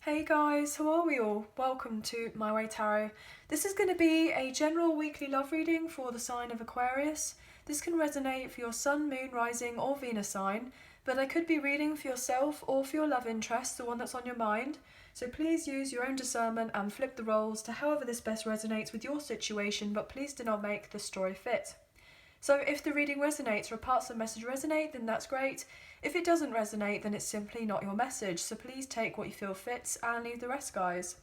Hey guys, how are we all? Welcome to My Way Tarot. This is going to be a general weekly love reading for the sign of Aquarius. This can resonate for your sun, moon, rising or Venus sign, but I could be reading for yourself or for your love interest, the one that's on your mind. So please use your own discernment and flip the roles to however this best resonates with your situation, but please do not make the story fit. So if the reading resonates or parts of the message resonate, then that's great. If it doesn't resonate, then it's simply not your message. So please take what you feel fits and leave the rest, guys.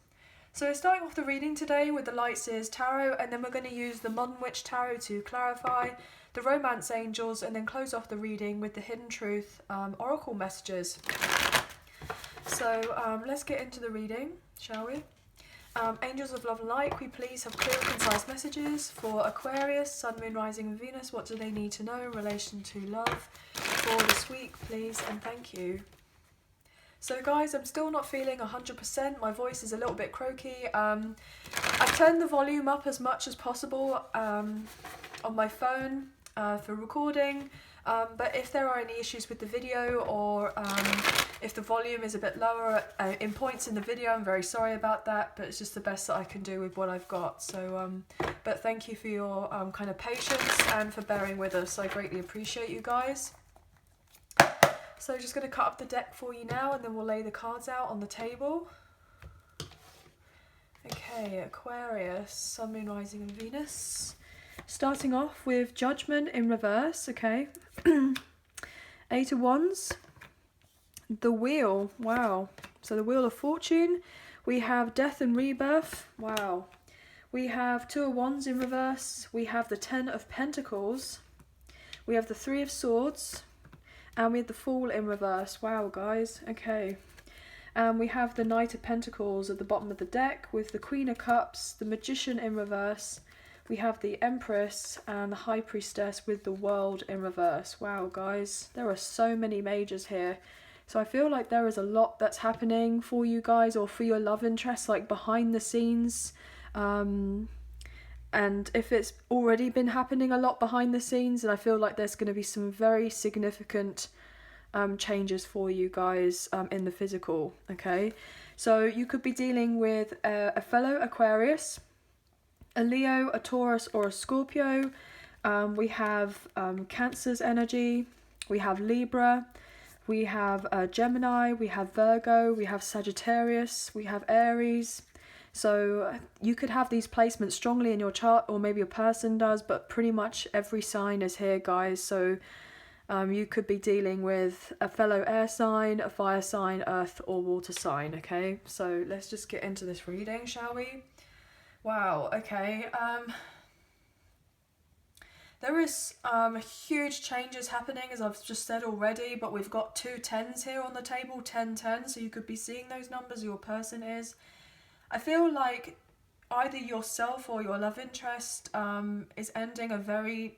So we're starting off the reading today with the Light Seers Tarot, and then we're going to use the Modern Witch Tarot to clarify, the Romance Angels, and then close off the reading with the Hidden Truth Oracle messages. So let's get into the reading, shall we? Angels of Love and Light, can we please have clear, concise messages for Aquarius, Sun, Moon, Rising and Venus? What do they need to know in relation to love for this week, please, and thank you. So guys, I'm still not feeling 100%. My voice is a little bit croaky. I've turned the volume up as much as possible on my phone for recording. But if there are any issues with the video or if the volume is a bit lower in points in the video, I'm very sorry about that, but it's just the best that I can do with what I've got. So, but thank you for your kind of patience and for bearing with us. I greatly appreciate you guys. So just going to cut up the deck for you now, and then we'll lay the cards out on the table. Okay, Aquarius, Sun, Moon, Rising and Venus. Starting off with Judgement in reverse, okay. Eight of Wands. The Wheel, wow. So the Wheel of Fortune. We have Death and Rebirth, wow. We have Two of Wands in reverse. We have the Ten of Pentacles. We have the Three of Swords. And we have the Fool in reverse, wow guys, okay. And we have the Knight of Pentacles at the bottom of the deck with the Queen of Cups, the Magician in reverse. We have the Empress and the High Priestess with the World in reverse. Wow, guys, there are so many majors here. So I feel like there is a lot that's happening for you guys or for your love interest, like behind the scenes. And if it's already been happening a lot behind the scenes, then I feel like there's going to be some very significant changes for you guys in the physical, okay? So you could be dealing with a fellow Aquarius, a Leo, a Taurus or a Scorpio. We have Cancer's energy, we have Libra, we have Gemini, we have Virgo, we have Sagittarius, we have Aries. So you could have these placements strongly in your chart, or maybe a person does, but pretty much every sign is here, guys. So you could be dealing with a fellow air sign, a fire sign, earth or water sign, okay? So let's just get into this reading, shall we? Wow, okay. There is huge changes happening, as I've just said already, but we've got two tens here on the table, 10-10, so you could be seeing those numbers, your person is. I feel like either yourself or your love interest is ending a very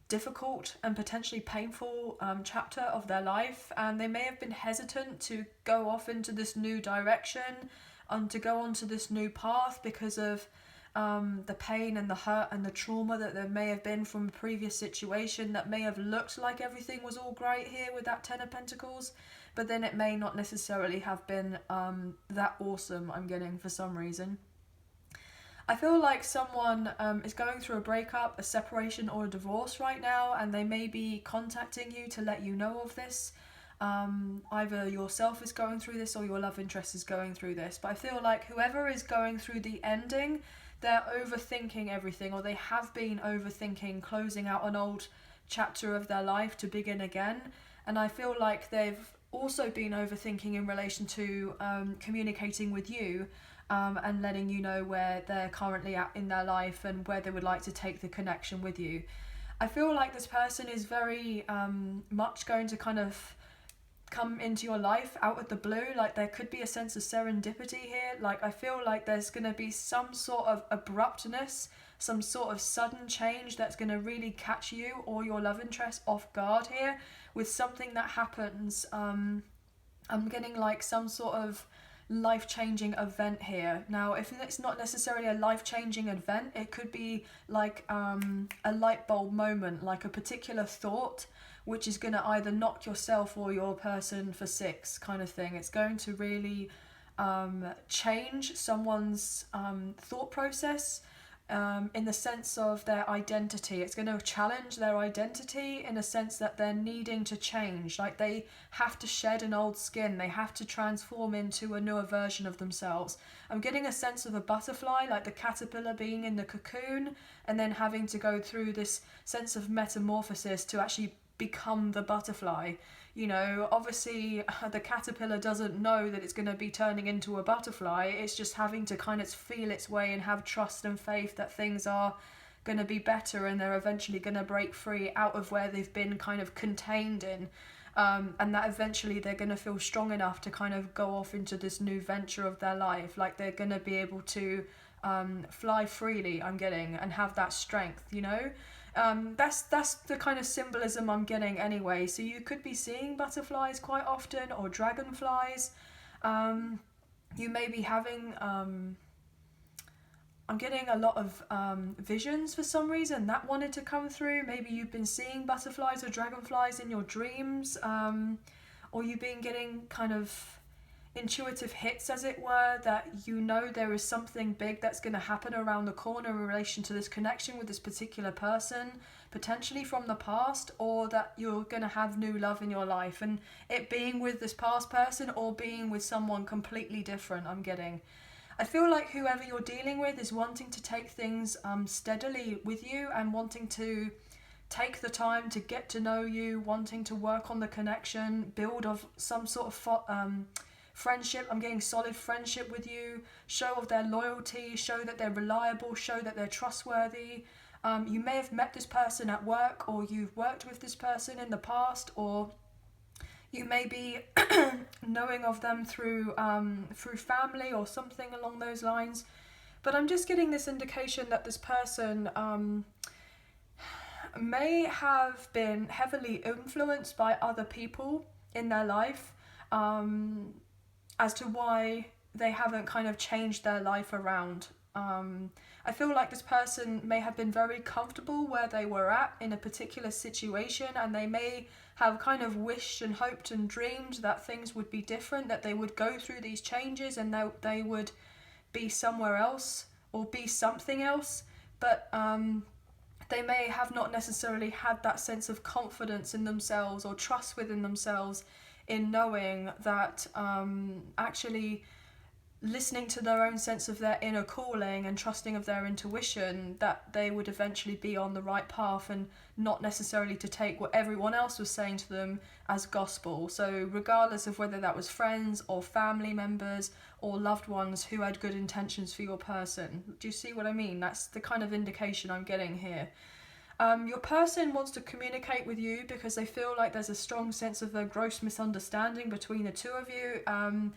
difficult and potentially painful chapter of their life, and they may have been hesitant to go off into this new direction, to go onto this new path because of the pain and the hurt and the trauma that there may have been from a previous situation that may have looked like everything was all great here with that Ten of Pentacles, but then it may not necessarily have been that awesome, I'm getting, for some reason. I feel like someone is going through a breakup, a separation or a divorce right now, and they may be contacting you to let you know of this. Either yourself is going through this or your love interest is going through this, but I feel like whoever is going through the ending, they're overthinking everything, or they have been overthinking closing out an old chapter of their life to begin again. And I feel like they've also been overthinking in relation to communicating with you and letting you know where they're currently at in their life and where they would like to take the connection with you. I feel like this person is very much going to kind of come into your life out of the blue. Like there could be a sense of serendipity here. Like I feel like there's going to be some sort of abruptness, some sort of sudden change that's going to really catch you or your love interest off guard here with something that happens. I'm getting like some sort of life-changing event here. Now, if it's not necessarily a life-changing event, it could be like a light bulb moment, like a particular thought which is going to either knock yourself or your person for six kind of thing. It's going to really change someone's thought process, in the sense of their identity. It's going to challenge their identity in a sense that they're needing to change. Like they have to shed an old skin. They have to transform into a newer version of themselves. I'm getting a sense of a butterfly, like the caterpillar being in the cocoon and then having to go through this sense of metamorphosis to actually become the butterfly. You know, obviously the caterpillar doesn't know that it's going to be turning into a butterfly. It's just having to kind of feel its way and have trust and faith that things are going to be better and they're eventually going to break free out of where they've been kind of contained in. And that eventually they're going to feel strong enough to kind of go off into this new venture of their life. Like they're going to be able to fly freely, I'm getting, and have that strength, you know. That's the kind of symbolism I'm getting anyway. So you could be seeing butterflies quite often, or dragonflies. You may be having I'm getting a lot of visions for some reason that wanted to come through. Maybe you've been seeing butterflies or dragonflies in your dreams, or you've been getting kind of intuitive hits, as it were, that you know there is something big that's going to happen around the corner in relation to this connection with this particular person, potentially from the past, or that you're going to have new love in your life, and it being with this past person or being with someone completely different. I'm getting, I feel like whoever you're dealing with is wanting to take things steadily with you and wanting to take the time to get to know you, wanting to work on the connection, build of some sort of friendship. I'm getting solid friendship with you, show of their loyalty, show that they're reliable, show that they're trustworthy. You may have met this person at work, or you've worked with this person in the past, or you may be knowing of them through family or something along those lines. But I'm just getting this indication that this person may have been heavily influenced by other people in their life, as to why they haven't kind of changed their life around. I feel like this person may have been very comfortable where they were at in a particular situation, and they may have kind of wished and hoped and dreamed that things would be different, that they would go through these changes and they would be somewhere else or be something else. But they may have not necessarily had that sense of confidence in themselves or trust within themselves in knowing that actually listening to their own sense of their inner calling and trusting of their intuition, that they would eventually be on the right path and not necessarily to take what everyone else was saying to them as gospel. So regardless of whether that was friends or family members or loved ones who had good intentions for your person. Do you see what I mean? That's the kind of indication I'm getting here. Your person wants to communicate with you because they feel like there's a strong sense of a gross misunderstanding between the two of you.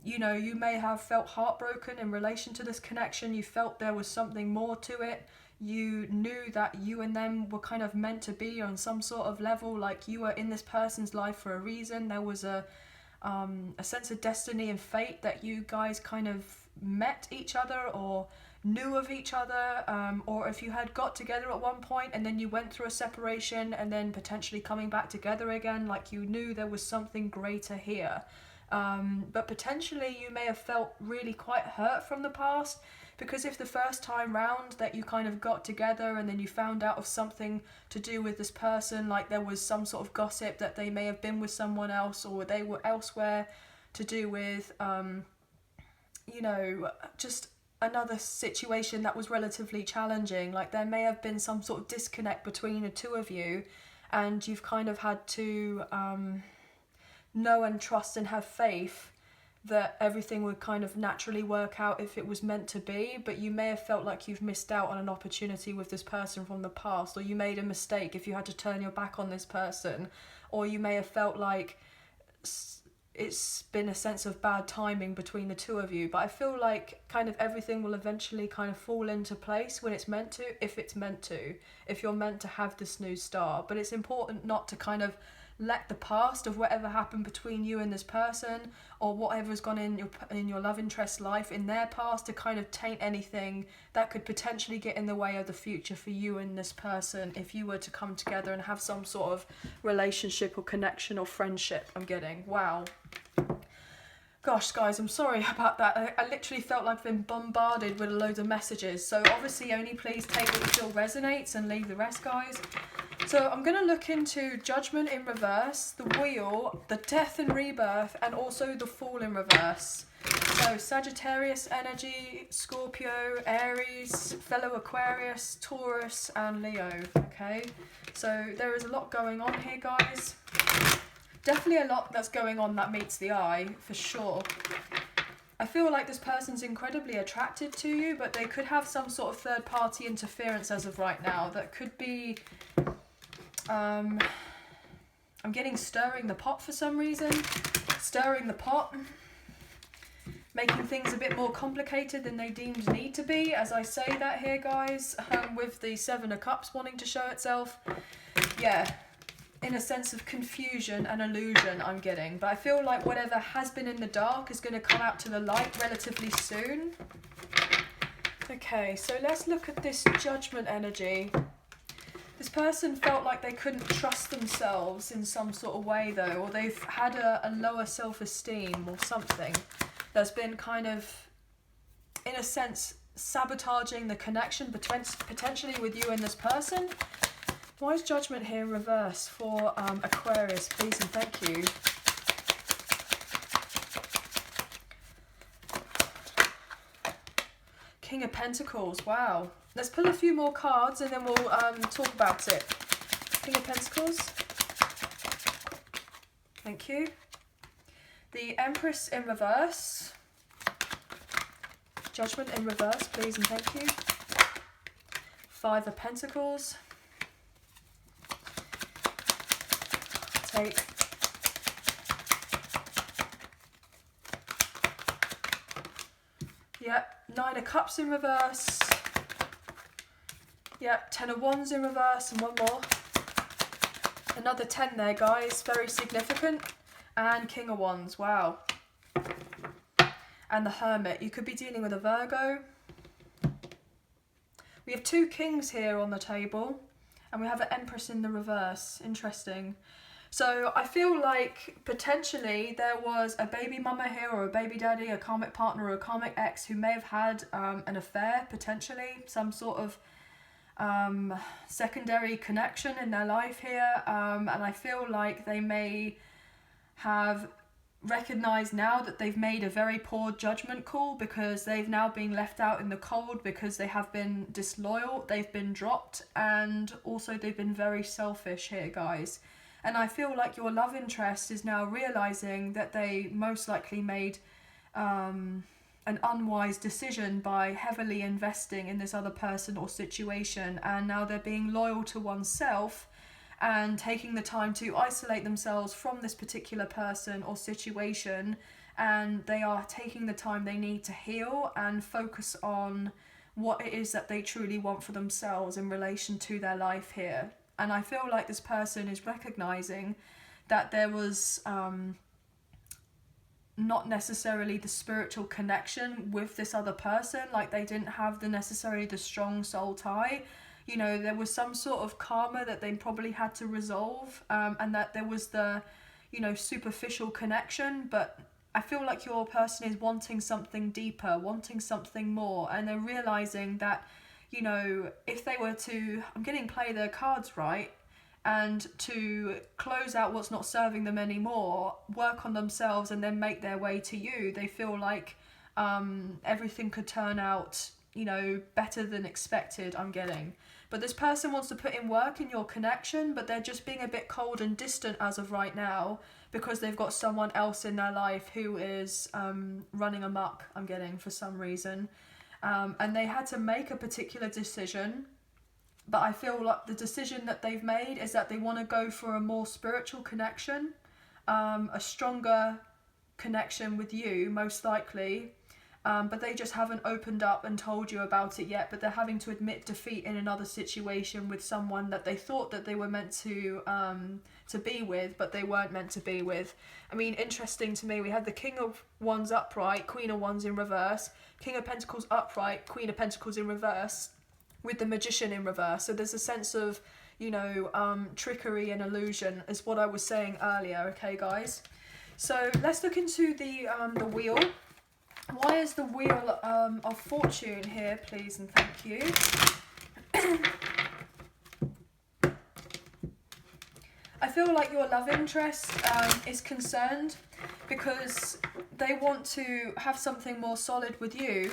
You know, you may have felt heartbroken in relation to this connection. You felt there was something more to it. You knew that you and them were kind of meant to be on some sort of level, like you were in this person's life for a reason. There was a sense of destiny and fate that you guys kind of met each other or knew of each other, or if you had got together at one point and then you went through a separation and then potentially coming back together again, like you knew there was something greater here. But potentially you may have felt really quite hurt from the past, because if the first time round that you kind of got together and then you found out of something to do with this person, like there was some sort of gossip that they may have been with someone else or they were elsewhere, to do with you know, just another situation that was relatively challenging, like there may have been some sort of disconnect between the two of you, and you've kind of had to know and trust and have faith that everything would kind of naturally work out if it was meant to be. But you may have felt like you've missed out on an opportunity with this person from the past, or you made a mistake if you had to turn your back on this person, or you may have felt like it's been a sense of bad timing between the two of you. But I feel like kind of everything will eventually kind of fall into place when it's meant to, if it's meant to, if you're meant to have this new start. But it's important not to kind of let the past of whatever happened between you and this person, or whatever's gone in your love interest's life in their past, to kind of taint anything that could potentially get in the way of the future for you and this person if you were to come together and have some sort of relationship or connection or friendship. I'm getting, wow. Gosh, guys, I'm sorry about that. I literally felt like I've been bombarded with a load of messages. So obviously only please take what you feel resonates and leave the rest, guys. So I'm going to look into Judgment in reverse, the Wheel, the Death and Rebirth, and also the Fall in reverse. So Sagittarius energy, Scorpio, Aries, fellow Aquarius, Taurus, and Leo. Okay, so there is a lot going on here, guys. Definitely a lot that's going on that meets the eye, for sure. I feel like this person's incredibly attracted to you, but they could have some sort of third-party interference as of right now. That could be... I'm getting stirring the pot for some reason. Stirring the pot. Making things a bit more complicated than they deemed need to be, as I say that here, guys. With the Seven of Cups wanting to show itself. Yeah. In a sense of confusion and illusion I'm getting. But I feel like whatever has been in the dark is going to come out to the light relatively soon. Okay, so let's look at this Judgment energy. This person felt like they couldn't trust themselves in some sort of way though, or they've had a lower self-esteem or something that's been kind of, in a sense, sabotaging the connection potentially with you and this person. Why is Judgment here in reverse for Aquarius, please and thank you. King of Pentacles, wow. Let's pull a few more cards and then we'll talk about it. King of Pentacles. Thank you. The Empress in reverse. Judgment in reverse, please and thank you. Five of Pentacles. Take. Yep, Nine of Cups in reverse. Yep, Ten of Wands in reverse, and one more. Another 10 there, guys, very significant. And King of Wands, wow. And the Hermit, you could be dealing with a Virgo. We have two Kings here on the table, and we have an Empress in the reverse, interesting. So I feel like potentially there was a baby mama here or a baby daddy, a karmic partner or a karmic ex who may have had an affair, potentially, some sort of secondary connection in their life here. And I feel like they may have recognized now that they've made a very poor judgment call because they've now been left out in the cold because they have been disloyal, they've been dropped, and also they've been very selfish here, guys. And I feel like your love interest is now realizing that they most likely made an unwise decision by heavily investing in this other person or situation, and now they're being loyal to oneself and taking the time to isolate themselves from this particular person or situation, and they are taking the time they need to heal and focus on what it is that they truly want for themselves in relation to their life here. And I feel like this person is recognizing that there was not necessarily the spiritual connection with this other person, like they didn't have necessarily the strong soul tie. You know, there was some sort of karma that they probably had to resolve, and that there was the, you know, superficial connection, but I feel like your person is wanting something deeper, wanting something more, and they're realizing that, you know, if they were to, I'm getting play their cards right, and to close out what's not serving them anymore, work on themselves and then make their way to you, they feel like everything could turn out, you know, better than expected, I'm getting. But this person wants to put in work in your connection, but they're just being a bit cold and distant as of right now because they've got someone else in their life who is running amok, I'm getting, for some reason. And they had to make a particular decision, but I feel like the decision that they've made is that they want to go for a more spiritual connection, a stronger connection with you, most likely, but they just haven't opened up and told you about it yet, but they're having to admit defeat in another situation with someone that they thought that they were meant to be with, but they weren't meant to be with. I mean, interesting to me, we had the King of Wands upright, Queen of Wands in reverse, King of Pentacles upright, Queen of Pentacles in reverse, with the Magician in reverse. So there's a sense of, you know, trickery and illusion is what I was saying earlier, okay, guys? So let's look into the wheel. Why is the wheel of fortune here, please and thank you? I feel like your love interest is concerned because they want to have something more solid with you,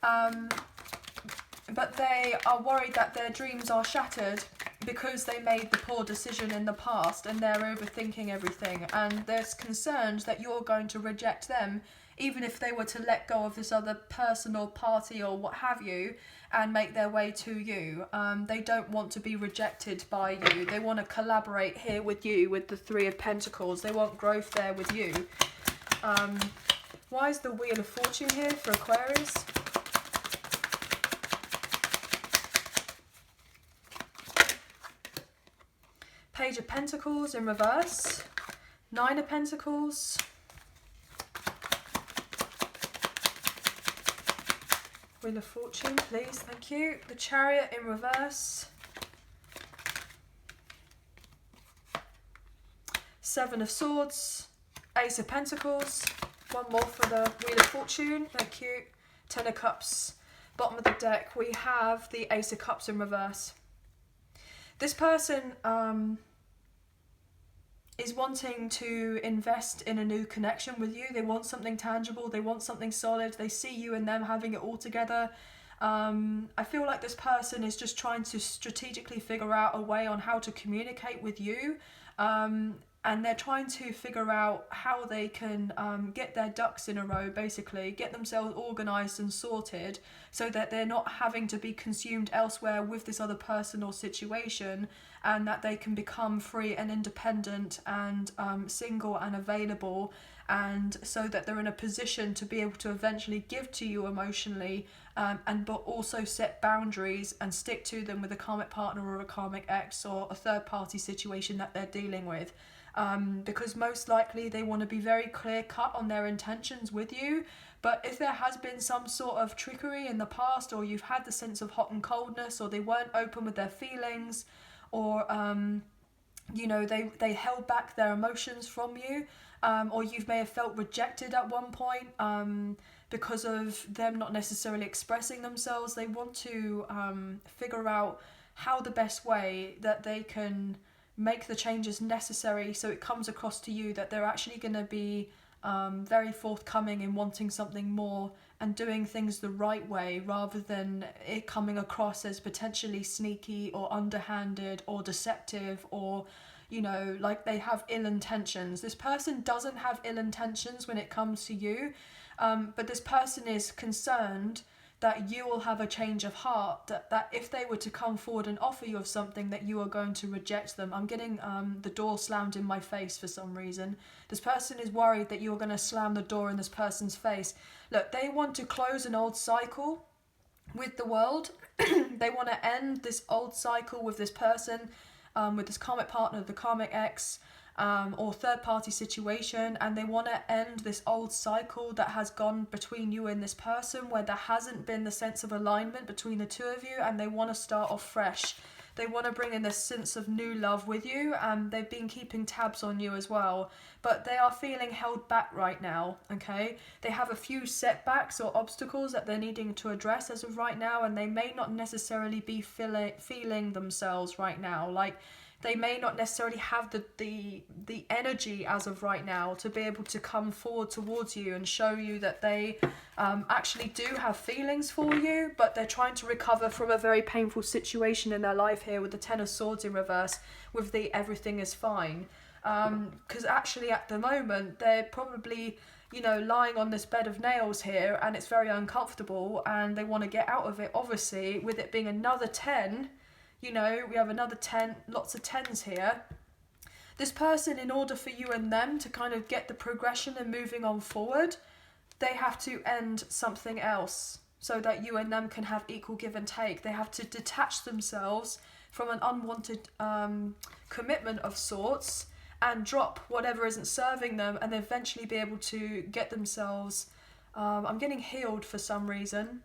but they are worried that their dreams are shattered because they made the poor decision in the past and they're overthinking everything, and they're concerned that you're going to reject them even if they were to let go of this other person or party or what have you and make their way to you. They don't want to be rejected by you. They want to collaborate here with you with the Three of Pentacles. They want growth there with you. Why is the Wheel of Fortune here for Aquarius? Page of Pentacles in reverse. Nine of Pentacles. Wheel of Fortune, please, thank you. The Chariot in reverse. Seven of Swords. Ace of Pentacles. One more for the Wheel of Fortune, thank you. Ten of Cups. Bottom of the deck, we have the Ace of Cups in reverse. This person is wanting to invest in a new connection with you. They want something tangible. They want something solid. They see you and them having it all together. I feel like this person is just trying to strategically figure out a way on how to communicate with you. And they're trying to figure out how they can get their ducks in a row, basically, get themselves organised and sorted so that they're not having to be consumed elsewhere with this other person or situation, and that they can become free and independent and single and available, and so that they're in a position to be able to eventually give to you emotionally, but also set boundaries and stick to them with a karmic partner or a karmic ex or a third party situation that they're dealing with. Because most likely they want to be very clear cut on their intentions with you. But if there has been some sort of trickery in the past, or you've had the sense of hot and coldness, or they weren't open with their feelings, or you know, they held back their emotions from you, or you may have felt rejected at one point because of them not necessarily expressing themselves, they want to figure out how the best way that they can make the changes necessary so it comes across to you that they're actually going to be very forthcoming in wanting something more and doing things the right way, rather than it coming across as potentially sneaky or underhanded or deceptive, or, you know, like they have ill intentions. This person doesn't have ill intentions when it comes to you, but this person is concerned that you will have a change of heart, that if they were to come forward and offer you of something, that you are going to reject them. I'm getting the door slammed in my face for some reason. This person is worried that you're going to slam the door in this person's face. Look, they want to close an old cycle with the world. They want to end this old cycle with this person, with this karmic partner, the karmic ex, or third party situation, and they want to end this old cycle that has gone between you and this person, where there hasn't been the sense of alignment between the two of you, and they want to start off fresh. They want to bring in this sense of new love with you, and they've been keeping tabs on you as well, but they are feeling held back right now, okay? They have a few setbacks or obstacles that they're needing to address as of right now, and they may not necessarily be feeling themselves right now. Like, they may not necessarily have the energy as of right now to be able to come forward towards you and show you that they actually do have feelings for you, but they're trying to recover from a very painful situation in their life here with the Ten of Swords in reverse, with the everything is fine. Because actually at the moment they're probably, you know, lying on this bed of nails here, and it's very uncomfortable, and they want to get out of it, obviously, with it being another 10. You know, we have another 10, lots of 10s here. This person, in order for you and them to kind of get the progression and moving on forward, they have to end something else so that you and them can have equal give and take. They have to detach themselves from an unwanted commitment of sorts and drop whatever isn't serving them, and eventually be able to get themselves, I'm getting healed for some reason.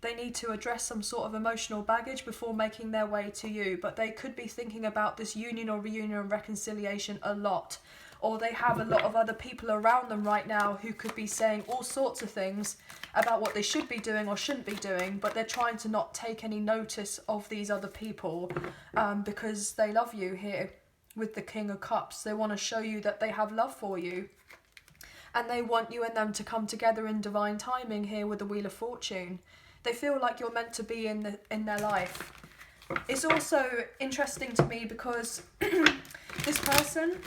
They need to address some sort of emotional baggage before making their way to you, but they could be thinking about this union or reunion and reconciliation a lot, or they have a lot of other people around them right now who could be saying all sorts of things about what they should be doing or shouldn't be doing, but they're trying to not take any notice of these other people because they love you here with the King of Cups. They want to show you that they have love for you, and they want you and them to come together in divine timing here with the Wheel of Fortune. They feel like you're meant to be in their life. It's also interesting to me because this person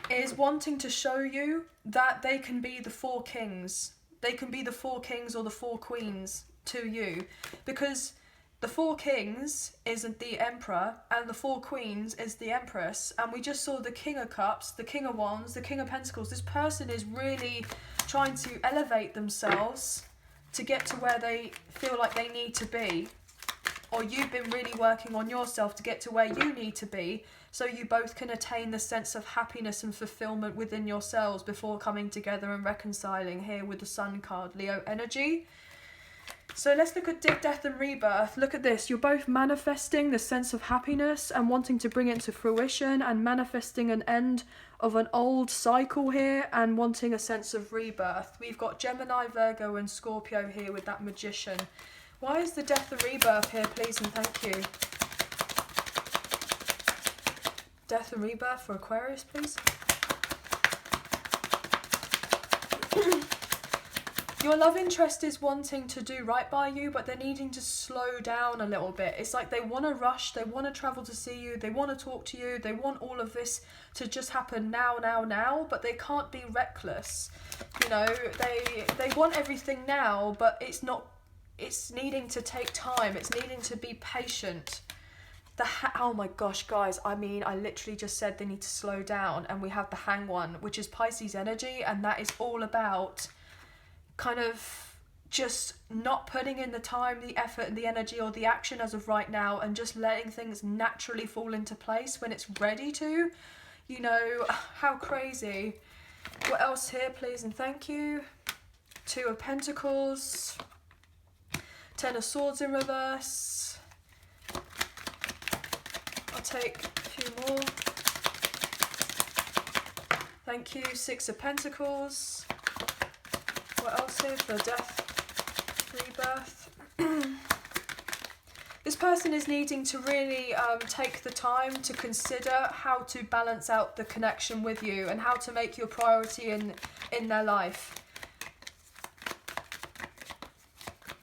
is wanting to show you that they can be the four kings. They can be the four kings or the four queens to you, because the four kings is the emperor and the four queens is the empress. And we just saw the King of Cups, the King of Wands, the King of Pentacles. This person is really trying to elevate themselves to get to where they feel like they need to be. Or you've been really working on yourself to get to where you need to be, so you both can attain the sense of happiness and fulfillment within yourselves before coming together and reconciling here with the Sun card, Leo energy. So let's look at death and rebirth. Look at this. You're both manifesting the sense of happiness and wanting to bring it to fruition, and manifesting an end of an old cycle here and wanting a sense of rebirth. We've got Gemini, Virgo and Scorpio here with that Magician. Why is the death and rebirth here, please and thank you? Death and rebirth for Aquarius, please. Your love interest is wanting to do right by you, but they're needing to slow down a little bit. It's like they want to rush, they want to travel to see you, they want to talk to you, they want all of this to just happen now, but they can't be reckless. You know, they want everything now, but it's needing to take time. It's needing to be patient. Oh my gosh, guys. I mean, I literally just said they need to slow down. And we have the Hanged One, which is Pisces energy. And that is all about kind of just not putting in the time, the effort, and the energy or the action as of right now, and just letting things naturally fall into place when it's ready to. You know, how crazy. What else here, please and thank you? Two of Pentacles. Ten of Swords in reverse. I'll take a few more. Thank you. Six of Pentacles. What else here for death, rebirth? This person is needing to really take the time to consider how to balance out the connection with you and how to make your priority in their life.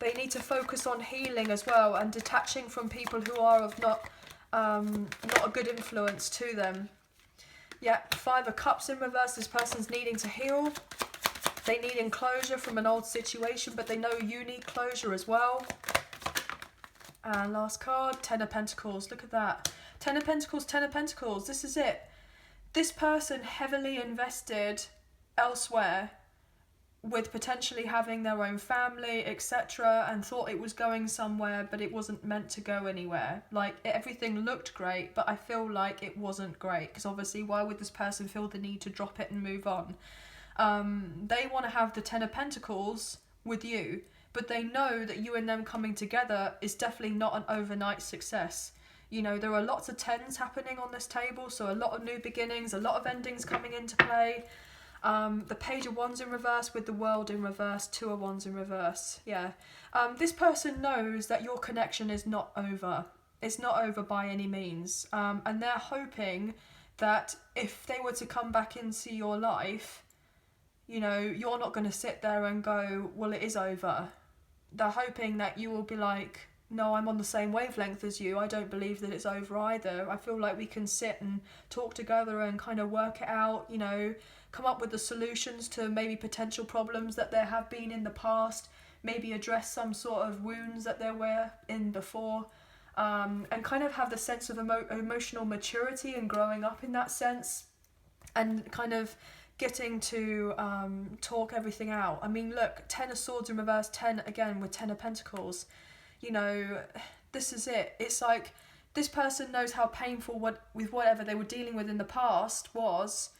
They need to focus on healing as well and detaching from people who are of not a good influence to them. Yeah, Five of Cups in reverse. This person's needing to heal. They need enclosure from an old situation, but they know you need closure as well. And last card, Ten of Pentacles. Look at that. Ten of Pentacles, Ten of Pentacles. This is it. This person heavily invested elsewhere, with potentially having their own family, etc., and thought it was going somewhere, but it wasn't meant to go anywhere. Like, everything looked great, but I feel like it wasn't great, because obviously why would this person feel the need to drop it and move on? They want to have the Ten of Pentacles with you, but they know that you and them coming together is definitely not an overnight success. You know, there are lots of tens happening on this table, so a lot of new beginnings, a lot of endings coming into play. The Page of Wands in reverse with the World in reverse, Two of Wands in reverse. Yeah. This person knows that your connection is not over. It's not over by any means. And they're hoping that if they were to come back into your life, you know, you're not going to sit there and go, well, it is over. They're hoping that you will be like, no, I'm on the same wavelength as you. I don't believe that it's over either. I feel like we can sit and talk together and kind of work it out, you know, come up with the solutions to maybe potential problems that there have been in the past, maybe address some sort of wounds that there were in before, and kind of have the sense of emotional maturity and growing up in that sense, and kind of getting to talk everything out. I mean, look, Ten of Swords in reverse, 10 again with Ten of Pentacles. You know, this is it. It's like this person knows how painful with whatever they were dealing with in the past was,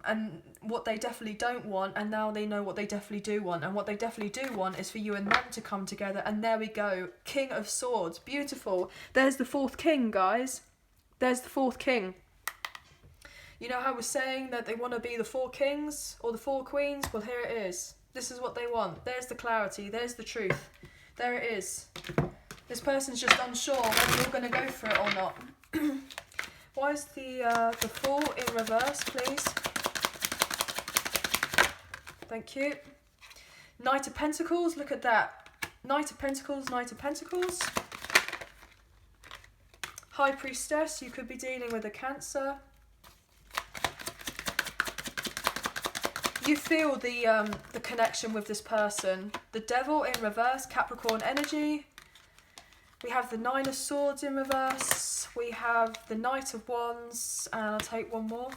and what they definitely don't want, and now they know what they definitely do want, and what they definitely do want is for you and them to come together. And there we go, King of Swords, beautiful. There's the fourth king, guys. There's the fourth king. You know how we're saying that they want to be the 4 kings or the 4 queens? Well, here it is. This is what they want. There's the clarity. There's the truth. There it is. This person's just unsure whether you're going to go for it or not. Why is the Fool in reverse, please? Thank you. Knight of Pentacles, look at that. Knight of Pentacles, Knight of Pentacles. High Priestess, you could be dealing with a Cancer. You feel the connection with this person. The Devil in reverse, Capricorn energy. We have the 9 of Swords in reverse. We have the Knight of Wands, and I'll take one more.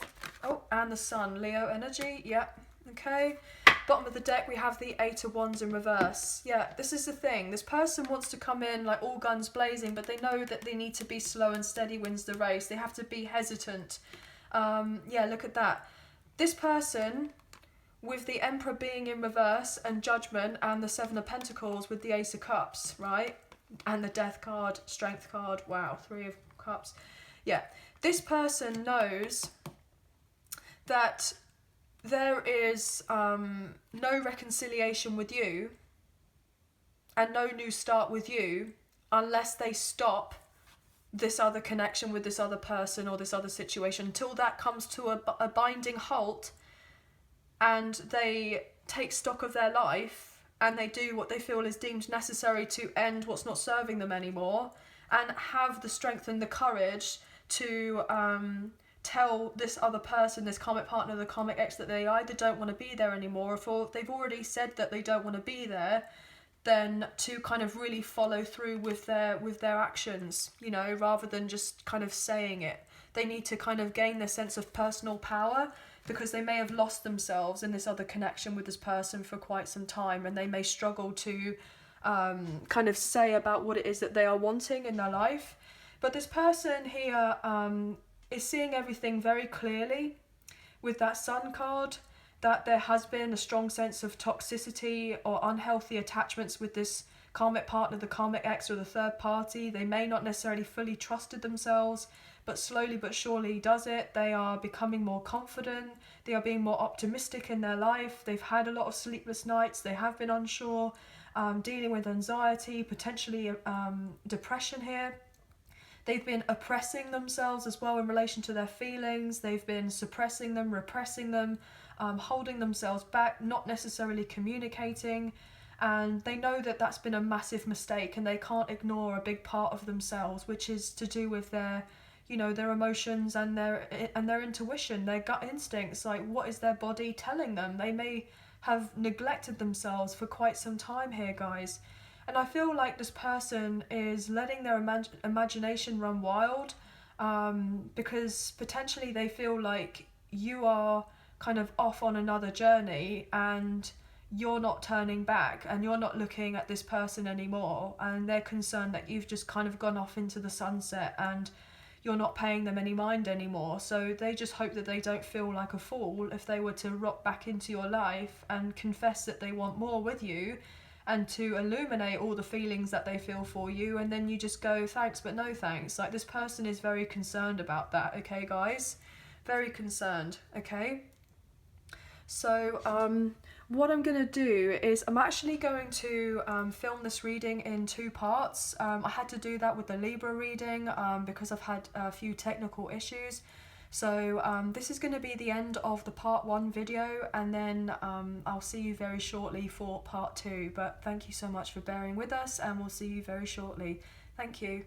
Oh, and the Sun, Leo energy. Yeah, okay. Bottom of the deck, we have the 8 of Wands in reverse. Yeah, this is the thing. This person wants to come in like all guns blazing, but they know that they need to be slow and steady wins the race. They have to be hesitant. Yeah, look at that. This person, with the Emperor being in reverse and Judgment and the 7 of Pentacles with the Ace of Cups, right? And the Death card, Strength card, wow, 3 of Cups. Yeah, this person knows that there is no reconciliation with you and no new start with you unless they stop this other connection with this other person or this other situation, until that comes to a binding halt and they take stock of their life and they do what they feel is deemed necessary to end what's not serving them anymore, and have the strength and the courage to tell this other person, this karmic partner, the karmic ex, that they either don't want to be there anymore, or if they've already said that they don't want to be there, then to kind of really follow through with their actions, you know, rather than just kind of saying it. They need to kind of gain their sense of personal power, because they may have lost themselves in this other connection with this person for quite some time, and they may struggle to kind of say about what it is that they are wanting in their life. But this person here is seeing everything very clearly with that Sun card, that there has been a strong sense of toxicity or unhealthy attachments with this karmic partner, the karmic ex, or the third party. They may not necessarily fully trusted themselves, but slowly but surely does it. They are becoming more confident. They are being more optimistic in their life. They've had a lot of sleepless nights. They have been unsure, dealing with anxiety, potentially depression here. They've been oppressing themselves as well in relation to their feelings. They've been suppressing them, repressing them, holding themselves back, not necessarily communicating. And they know that that's been a massive mistake, and they can't ignore a big part of themselves, which is to do with their, you know, their emotions and their intuition, their gut instincts. Like, what is their body telling them? They may have neglected themselves for quite some time here, guys. And I feel like this person is letting their imagination run wild, because potentially they feel like you are kind of off on another journey and you're not turning back and you're not looking at this person anymore, and they're concerned that you've just kind of gone off into the sunset and you're not paying them any mind anymore. So they just hope that they don't feel like a fool if they were to rock back into your life and confess that they want more with you, and to illuminate all the feelings that they feel for you, and then you just go, thanks but no thanks. Like, this person is very concerned about that, okay guys? Very concerned, okay? So what I'm going to do is I'm actually going to film this reading in 2 parts. I had to do that with the Libra reading because I've had a few technical issues. So this is going to be the end of the part 1 video, and then I'll see you very shortly for part 2. But thank you so much for bearing with us, and we'll see you very shortly. Thank you.